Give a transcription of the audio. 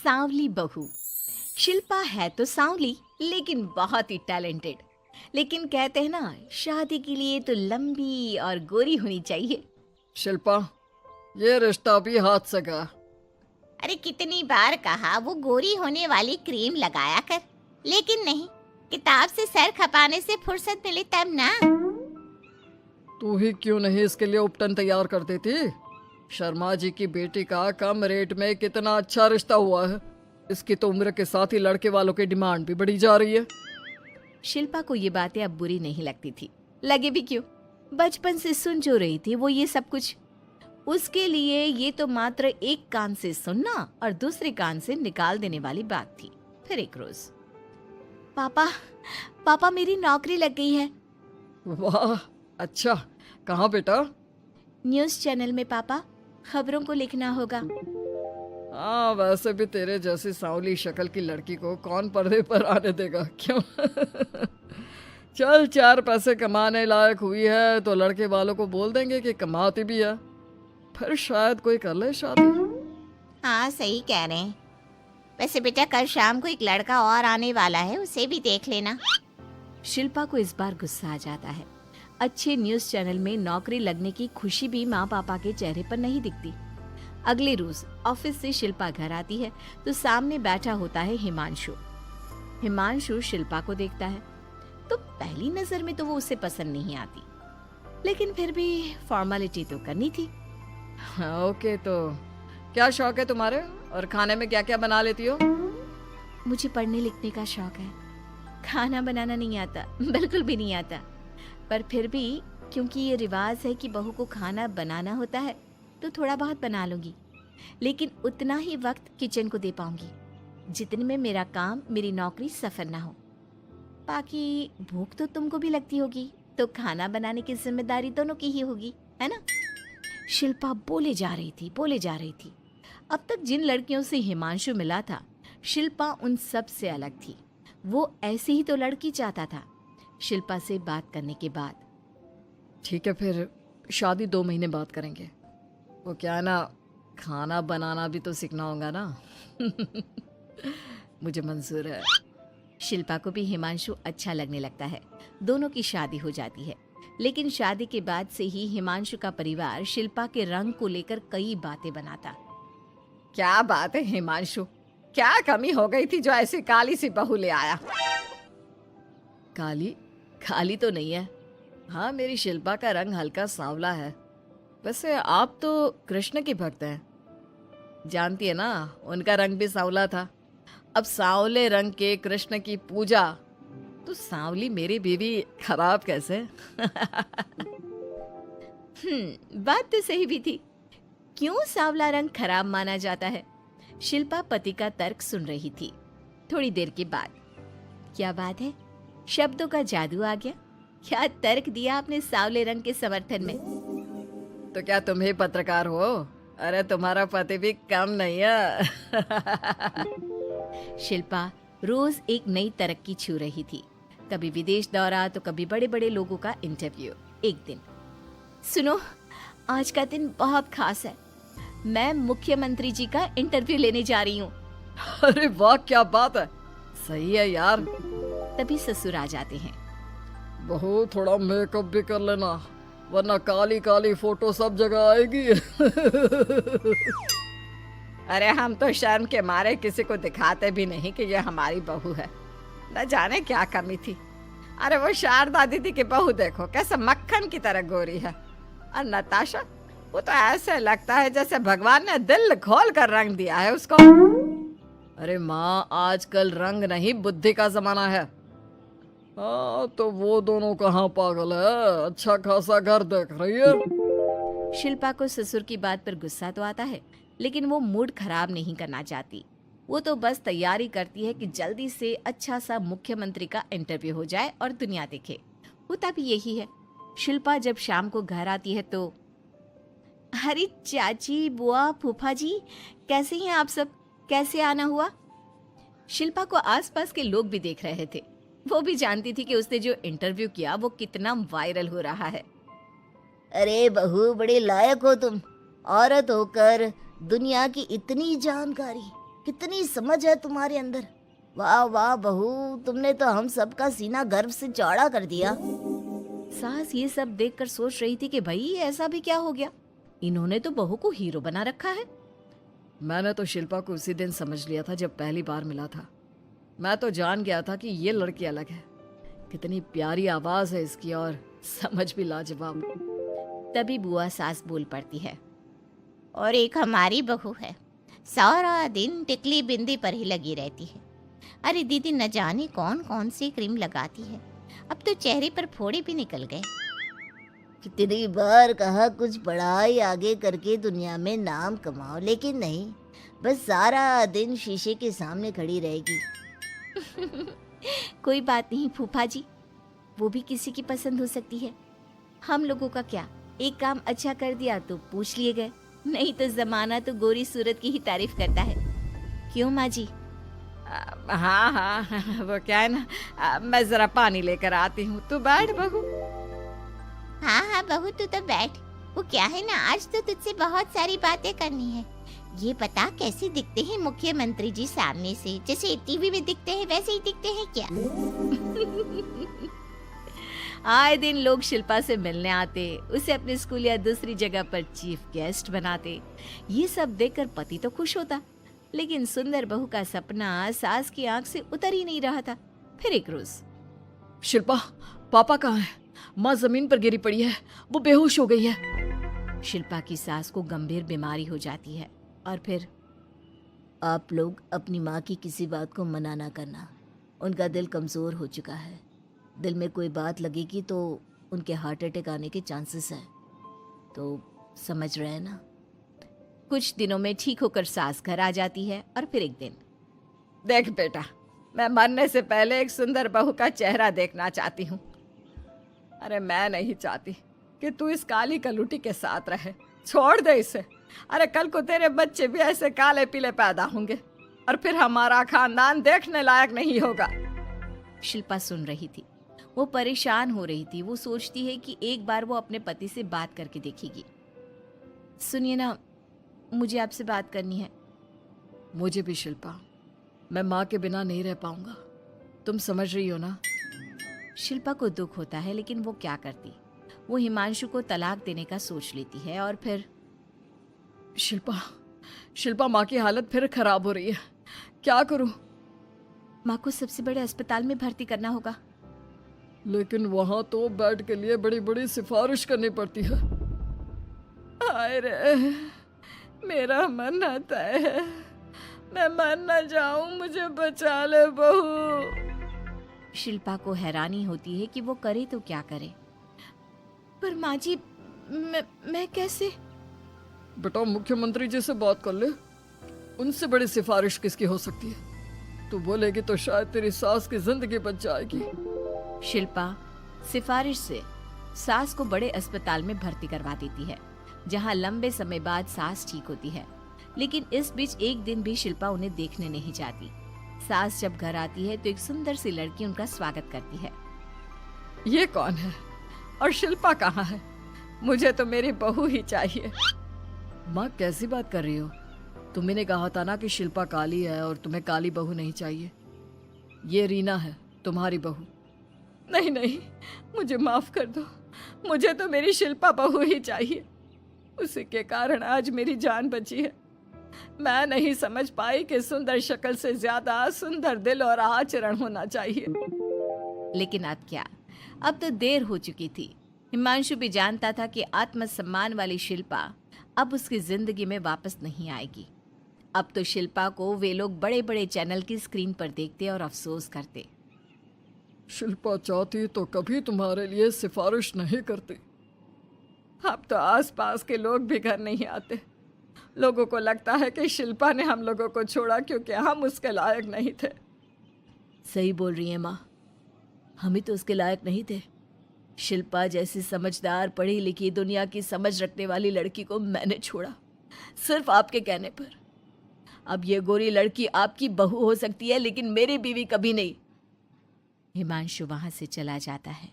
सांवली बहू। शिल्पा है तो सांवली लेकिन बहुत ही टैलेंटेड। लेकिन कहते हैं ना, शादी के लिए तो लंबी और गोरी होनी चाहिए। शिल्पा, ये रिश्ता भी हाथ से गया। अरे कितनी बार कहा वो गोरी होने वाली क्रीम लगाया कर, लेकिन नहीं, किताब से सर खपाने से फुर्सत मिले तब ना। तू ही क्यों नहीं इसके लिए उपटन तैयार कर देती? शर्मा जी की बेटी का कम रेट में कितना अच्छा रिश्ता हुआ है। इसकी तो उम्र के साथ ही लड़के वालों की डिमांड भी बढ़ी जा रही है। शिल्पा को ये बातें अब बुरी नहीं लगती थी। लगे भी क्यों, बचपन से सुन जो रही थी वो ये सब कुछ। उसके लिए ये तो मात्र एक कान से सुनना और दूसरे कान से निकाल देने वाली बात थी। फिर एक रोज, पापा पापा मेरी नौकरी लग गई है। वाह, अच्छा, कहाँ बेटा? न्यूज़ चैनल में पापा, खबरों को लिखना होगा। हाँ, वैसे भी तेरे जैसी सांवली शक्ल की लड़की को कौन पर्दे पर आने देगा, क्यों? चल, 4 पैसे कमाने लायक हुई है तो लड़के वालों को बोल देंगे कि कमाती भी है, फिर शायद कोई कर ले शादी। हाँ सही कह रहे हैं। वैसे बेटा कल शाम को एक लड़का और आने वाला है, उसे भी देख लेना। शिल्पा को इस बार गुस्सा आ जाता है। अच्छे न्यूज़ चैनल में नौकरी लगने की खुशी भी माँ पापा के चेहरे पर नहीं दिखती। अगले रोज ऑफिस से शिल्पा घर आती है तो सामने बैठा होता है हिमांशु। हिमांशु शिल्पा को देखता है तो पहली नजर में तो वो उसे पसंद नहीं आती, लेकिन फिर भी फॉर्मेलिटी तो करनी थी। ओके, तो क्या शौक है तुम्हारे और खाने में क्या क्या बना लेती हो? मुझे पढ़ने लिखने का शौक है, खाना बनाना नहीं आता, बिल्कुल भी नहीं आता। पर फिर भी क्योंकि ये रिवाज है कि बहू को खाना बनाना होता है तो थोड़ा बहुत बना लूंगी, लेकिन उतना ही वक्त किचन को दे पाऊंगी जितने में मेरा काम, मेरी नौकरी सफर ना हो। बाकी भूख तो तुमको भी लगती होगी, तो खाना बनाने की जिम्मेदारी दोनों की ही होगी, है ना? शिल्पा बोले जा रही थी। अब तक जिन लड़कियों से हिमांशु मिला था, शिल्पा उन सब से अलग थी। वो ऐसी ही तो लड़की चाहता था। शिल्पा से बात करने के बाद, ठीक है, फिर शादी 2 महीने बाद करेंगे। वो क्या है ना, खाना बनाना भी तो सीखना होगा ना। मुझे मंजूर है। शिल्पा को भी हिमांशु अच्छा लगने लगता है। दोनों की शादी हो जाती है, लेकिन शादी के बाद से ही हिमांशु का परिवार शिल्पा के रंग को लेकर कई बातें बनाता। क्या बात है हिमांशु, क्या कमी हो गई थी जो ऐसी काली सी बहू ले आया? काली तो नहीं है। हाँ, मेरी शिल्पा का रंग हल्का सांवला है। वैसे आप तो कृष्ण की भक्त हैं, जानती है ना, उनका रंग भी सांवला था। अब सांवले रंग के कृष्ण की पूजा, तो सांवली मेरी बीवी खराब कैसे? बात तो सही भी थी। क्यों सांवला रंग खराब माना जाता है? शिल्पा पति का तर्क सुन रही थी। थोड़ी देर के बाद, क्या बात है, शब्दों का जादू आ गया। क्या तर्क दिया आपने सांवले रंग के समर्थन में? तो क्या तुम ही पत्रकार हो? अरे तुम्हारा पति भी कम नहीं है। शिल्पा रोज एक नई तरक्की छू रही थी। कभी विदेश दौरा तो कभी बड़े बड़े लोगों का इंटरव्यू। एक दिन, सुनो, आज का दिन बहुत खास है, मैं मुख्यमंत्री जी का इंटरव्यू लेने जा रही हूँ। अरे वाह, क्या बात है, सही है यार। तभी ससुर आ जाते हैं। बहू, थोड़ा मेकअप भी कर लेना, वरना काली काली फोटो सब जगह आएगी। अरे हम तो शर्म के मारे किसी को दिखाते भी नहीं कि ये हमारी बहू है। न जाने क्या कमी थी। अरे वो शारदा दीदी की बहू देखो, कैसे मक्खन की तरह गोरी है। और नताशा, वो तो ऐसे लगता है जैसे भगवान ने दिल खोल कर रंग दिया है उसको। अरे माँ, आजकल रंग नहीं बुद्धि का जमाना है। हाँ, तो वो दोनों कहाँ पागल है, अच्छा खासा घर देख रही है। शिल्पा को ससुर की बात पर गुस्सा तो आता है, लेकिन वो मूड खराब नहीं करना चाहती। वो तो बस तैयारी करती है कि जल्दी से अच्छा सा मुख्यमंत्री का इंटरव्यू हो जाए और दुनिया देखे। होता भी यही है। शिल्पा जब शाम को घर आती है तो, अरे चाची, बुआ, फूफा जी, कैसे हैं आप सब? कैसे आना हुआ? शिल्पा को आसपास के लोग भी देख रहे थे। वो भी जानती थी कि उसने जो इंटरव्यू किया वो कितना वायरल हो रहा है। अरे बहू, बड़े लायक हो तुम, औरत होकर दुनिया की इतनी जानकारी, कितनी समझ है तुम्हारे अंदर। वाह वाह बहू, तुमने तो हम सबका सीना गर्व से चौड़ा कर दिया। सास ये सब देखकर सोच रही थी कि भाई ऐसा भी क्या हो गया, इन्होंने तो बहू को हीरो बना रखा है। मैंने तो शिल्पा को उसी दिन समझ लिया था जब पहली बार मिला था। मैं तो जान गया था कि ये लड़की अलग है। कितनी प्यारी आवाज है इसकी और समझ भी लाजवाब। तभी बुआ सास बोल पड़ती है। और एक हमारी बहू है, सारा दिन टिकली बिंदी पर ही लगी रहती है। अरे दीदी, न जाने कौन कौन सी क्रीम लगाती है, अब तो चेहरे पर फोड़े भी निकल गए। कितनी बार कहा कुछ पढ़ाई आगे करके दुनिया में नाम कमाओ, लेकिन नहीं, बस सारा दिन शीशे के सामने खड़ी रहेगी। कोई बात नहीं फूफा जी, वो भी किसी की पसंद हो सकती है। हम लोगों का क्या, एक काम अच्छा कर दिया तो पूछ लिए गए, नहीं तो जमाना तो गोरी सूरत की ही तारीफ करता है। क्यों माँ जी? हाँ हाँ, वो क्या है ना, मैं जरा पानी लेकर आती हूँ, तू बैठ बहू। हाँ हाँ बहू, तू तो बैठ। वो क्या है ना, आज तो तुझसे बहुत सारी बातें करनी है। ये बता, कैसे दिखते हैं मुख्यमंत्री जी सामने से? जैसे टीवी में दिखते हैं वैसे ही दिखते हैं क्या? आए दिन लोग शिल्पा से मिलने आते, उसे अपने स्कूल या दूसरी जगह पर चीफ गेस्ट बनाते। ये सब देखकर पति तो खुश होता, लेकिन सुंदर बहू का सपना सास की आंख से उतर ही नहीं रहा था। फिर एक रोज, शिल्पा, पापा कहाँ है? माँ जमीन पर गिरी पड़ी है, वो बेहोश हो गई है। शिल्पा की सास को गंभीर बीमारी हो जाती है और फिर आप लोग अपनी माँ की किसी बात को मना ना करना, उनका दिल कमज़ोर हो चुका है। दिल में कोई बात लगेगी तो उनके हार्ट अटैक आने के चांसेस हैं, तो समझ रहे हैं ना। कुछ दिनों में ठीक होकर सास घर आ जाती है और फिर एक दिन, देख बेटा, मैं मरने से पहले एक सुंदर बहू का चेहरा देखना चाहती हूँ। अरे मैं नहीं चाहती कि तू इस काली कलूटी के साथ रहे, छोड़ दे इसे। अरे कल को तेरे बच्चे भी ऐसे काले पीले पैदा होंगे और फिर हमारा खानदान देखने लायक नहीं होगा। शिल्पा सुन रही थी, वो परेशान हो रही थी। वो सोचती है कि एक बार वो अपने पति से बात करके देखेगी। सुनिए ना, मुझे आपसे बात करनी है। मुझे भी शिल्पा, मैं माँ के बिना नहीं रह पाऊंगा, तुम समझ रही हो ना। शिल्पा को दुख होता है, लेकिन वो क्या करती। वो हिमांशु को तलाक देने का सोच लेती है और फिर शिल्पा, माँ की हालत फिर खराब हो रही है, क्या करूं? माँ को सबसे बड़े अस्पताल में भर्ती करना होगा। लेकिन वहां तो बेड के लिए बड़ी बड़ी सिफारिश करनी पड़ती है। हाय रे, मेरा मन आता है, मैं मर न जाऊं, मुझे बचा ले बहू। शिल्पा को हैरानी होती है कि वो करे तो क्या करे। पर माँ जी, मैं कैसे? बेटा, मुख्यमंत्री जी से बात कर ले, उनसे बड़ी सिफारिश किसकी हो सकती है? तू बोलेगी तो शायद तेरी सास की जिंदगी बच जाएगी। शिल्पा सिफारिश से सास को बड़े अस्पताल में भर्ती करवा देती है, जहां लंबे समय बाद सास ठीक होती है। लेकिन इस बीच एक दिन भी शिल्पा उन्हें देखने नहीं जाती। सास जब घर आती है तो एक सुंदर सी लड़की उनका स्वागत करती है। ये कौन है और शिल्पा कहाँ है? मुझे तो मेरी बहू ही चाहिए। माँ, कैसी बात कर रही हो? तुम्ही ने कहा था ना कि शिल्पा काली है और तुम्हें काली बहू नहीं चाहिए। ये रीना है, तुम्हारी बहू। नहीं नहीं, मुझे माफ कर दो, मुझे तो मेरी शिल्पा बहू ही चाहिए। उसी के कारण आज मेरी जान बची है। मैं नहीं समझ पाई कि सुंदर शक्ल से ज्यादा सुंदर दिल और आचरण होना चाहिए। लेकिन अब क्या, अब तो देर हो चुकी थी। हिमांशु भी जानता था कि आत्मसम्मान वाली शिल्पा अब उसकी जिंदगी में वापस नहीं आएगी। अब तो शिल्पा को वे लोग बड़े बड़े चैनल की स्क्रीन पर देखते और अफसोस करते। शिल्पा चाहती तो कभी तुम्हारे लिए सिफारिश नहीं करती। अब तो आसपास के लोग भी घर नहीं आते। लोगों को लगता है कि शिल्पा ने हम लोगों को छोड़ा क्योंकि हम उसके लायक नहीं थे। सही बोल रही है माँ, हम ही तो उसके लायक नहीं थे। शिल्पा जैसी समझदार, पढ़ी लिखी, दुनिया की समझ रखने वाली लड़की को मैंने छोड़ा, सिर्फ आपके कहने पर। अब ये गोरी लड़की आपकी बहू हो सकती है, लेकिन मेरी बीवी कभी नहीं। हिमांशु वहां से चला जाता है।